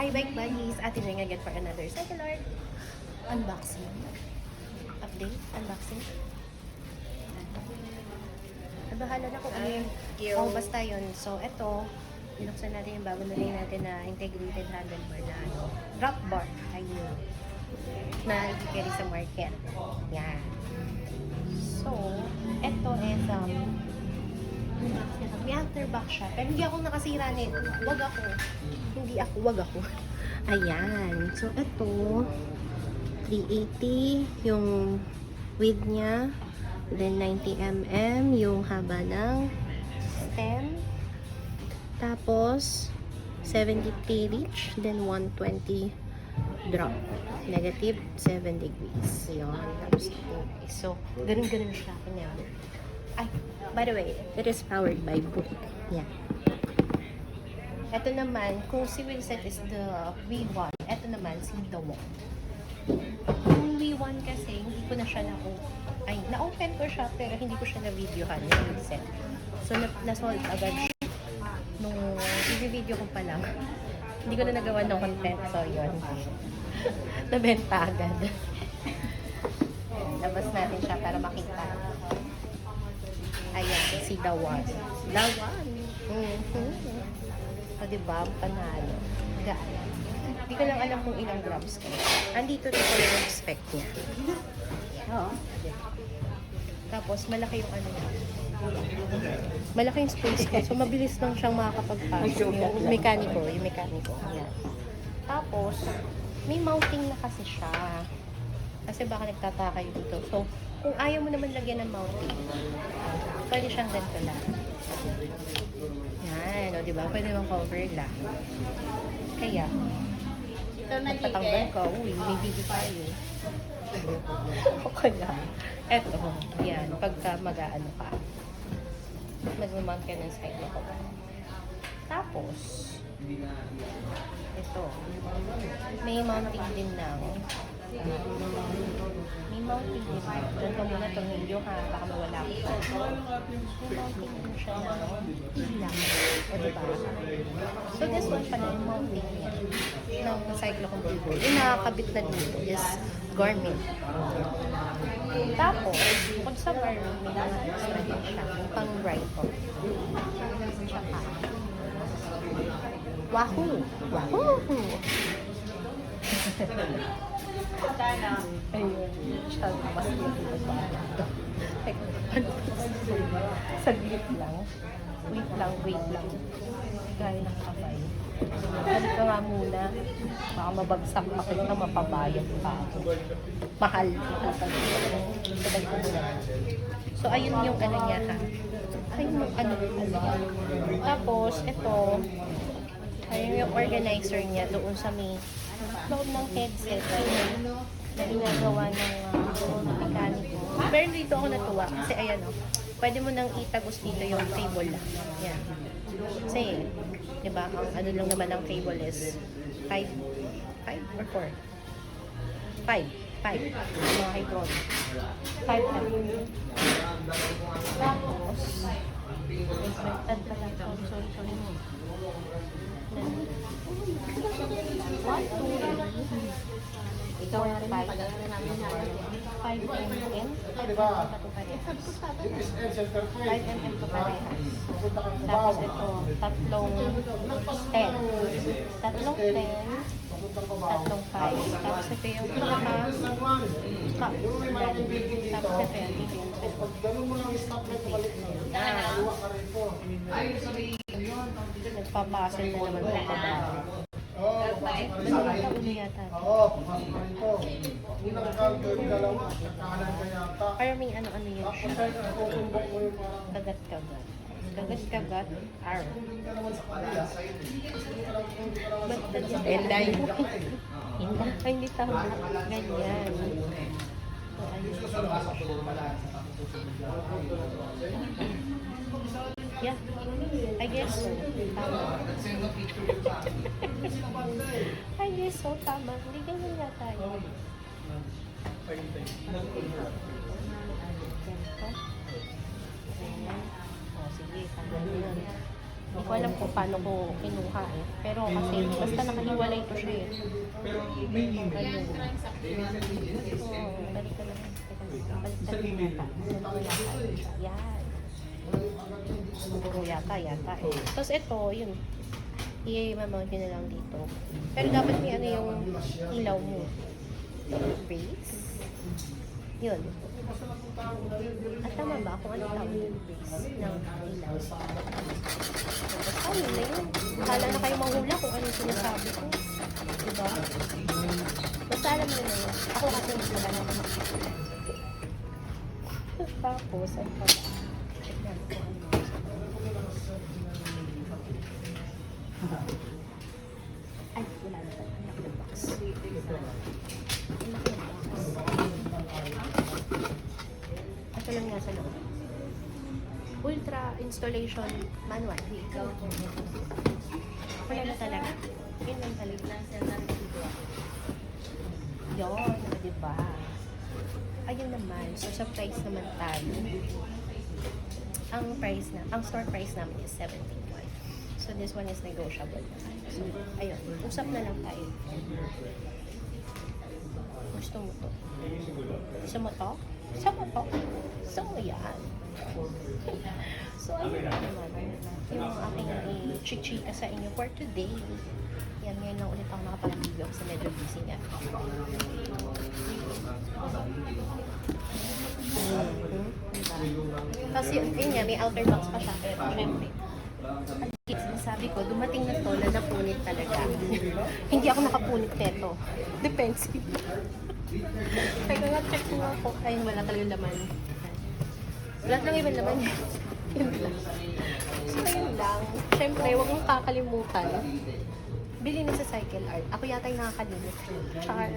Hi Bike Buddies! Atin ring again for another Cycle Art unboxing. Update? Unboxing? Bahala na kung ano yun. Oh, basta yun. So, eto, binuksan natin yung bago nalagay natin na integrated handlebar na drop bar. Ayun. Na i-carry sa market. Yan. So, eto is may afterback siya. Pero hindi ako nakasira nito. Wag ako. Ayan. So, ito 380 yung width niya. Then, 90 mm yung haba ng stem. Tapos, 70 reach. Then, 120 drop. Negative 7 degrees. Yun. Tapos, so, ganun-ganun siya. Kanya. Ay, by the way, it is powered by Book. Yeah. Ito naman, kung si Wilset is the V1, ito naman si The Walk. Yung V1 kasi, hindi ko na siya na-open ko siya, pero hindi ko siya na-videohan yung Wilset. So, na-solve agad siya. Nung i-video ko pa lang, hindi ko na nagawa ng content. So, yun. Nabenta agad. Labas natin siya para makita. Ayan, si The One. The One. O, diba? Panalo. Gaya. Hindi ko lang alam kung ilang grams ko. Andito rin ko yung spec niya. Oo. Tapos, malaki yung ano niya. Malaki yung space ko. So, mabilis lang siyang makakapagpasok. Yung mekaniko. Ayan. Tapos, may mounting na kasi siya. Kasi baka nagtataka kayo dito. So, kung ayaw mo naman lagyan ng mounting, pwede siyang ganito lang. Yan, o diba? Pwede naman cover lang. Kaya, magpatanggal ka, uy, may video tayo. Okay lang. Eto, yan, pagka mag-ano ka, mag-mount ka ng side ko. Tapos, ito, may mounting din ng Diyan ka muna itong video ha, baka mawala ko. May mounting din siya na ilang. O diba? So this one pala yung mounting niya ng cyclocomputer. Yung nakakabit na dito is Garmin. Tapos, kung sa Garmin, may mga extra din siya. Pang rifle. Tsaka, wahoo! Ayun, siya mas dito sa ato. Saglit lang. Wait lang. Gaya ng kamay. Balik ka nga muna. Baka mabagsak pa kita, mapabayad pa. Mahal. Sabay ko muna. So, ayun yung ano niya ha. Ayun yung ano. Tapos, ito. Ayun yung organizer niya doon sa may loob ng headset na ginagawa ng mekaniko. Pero dito ako natuwa kasi ayan o, pwede mo nang itagos dito yung cable lang. Yan. Kasi, diba, ang ano lang naman ng cable is 5 or 4? 5 mga hydraulic. 5 na. Tapos, expected pala. Sorry. Ito yung 5 mm. 5 mm to parehas. Tapos ito, tatlong 10. Tatlong 5. Tapos ito yung pinaka-cup. Tapos ito yung nagpapasil na naman sa kabaho. Ano yata? Parang may ano-ano yun siya. Kagat-kagat. Arr. Basta dyan. Enday. Ay, hindi tama. Ganyan. So, ayun. Yeah, I guess so. Tama. I guess so, tama. Hindi ganyan yata yun. Ganito. O, sige, tama yun. Hindi ko alam kung paano ko kinuha eh. Pero kasi, basta nakahiwalay to siya eh. Pero may email. Ayun. Balik ka lang. Balik ka yata. Siguro yata yun siya. Yan. Siguro yata eh. Tapos ito, yun. I-mount nyo na lang dito. Pero dapat may ano yung ilaw mo. Base. Yun. At tama ba kung ano tawag yung base ng ilaw? Basta yun na yun. Kala na kayo mahula kung ano yung sinasabi ko. Diba? Basta alam mo na yun. Ako kasi mas magalang ko makikita. Tapos, ano pa ba? Tignan ko ano. Ay, wala na ba? Anak ng box. Ito lang nga sa loob. Ultra installation manual. Wala na talaga. Yun lang talaga. Yun, diba? Ayun naman. So, sa price naman tayo. Ang store price namin is 17.5. So, this one is negotiable naman. So, ayun. Usap na lang tayo. Gusto mo to? Gusto mo to? Gusto mo to? So, yan. So, ayun na naman. Yung aking i-chika sa inyo for today. Yan, ngayon lang ulit ako nakapag-video kasi medyo busy nga. Tapos yun nga, may outer box pa siya. Pero, syempre. Sabi ko, dumating na to na napunit talaga. Hindi ako nakapunit neto. Defensive. Kaya nga, check mo ako. Ayun, wala talaga laman. Wala talaga ibang laman niya. Yun lang. So, ayun lang. Siyempre, huwag mong kakalimutan. Bili na sa Cycle Art. Ako yata yung nakakalimit. Char.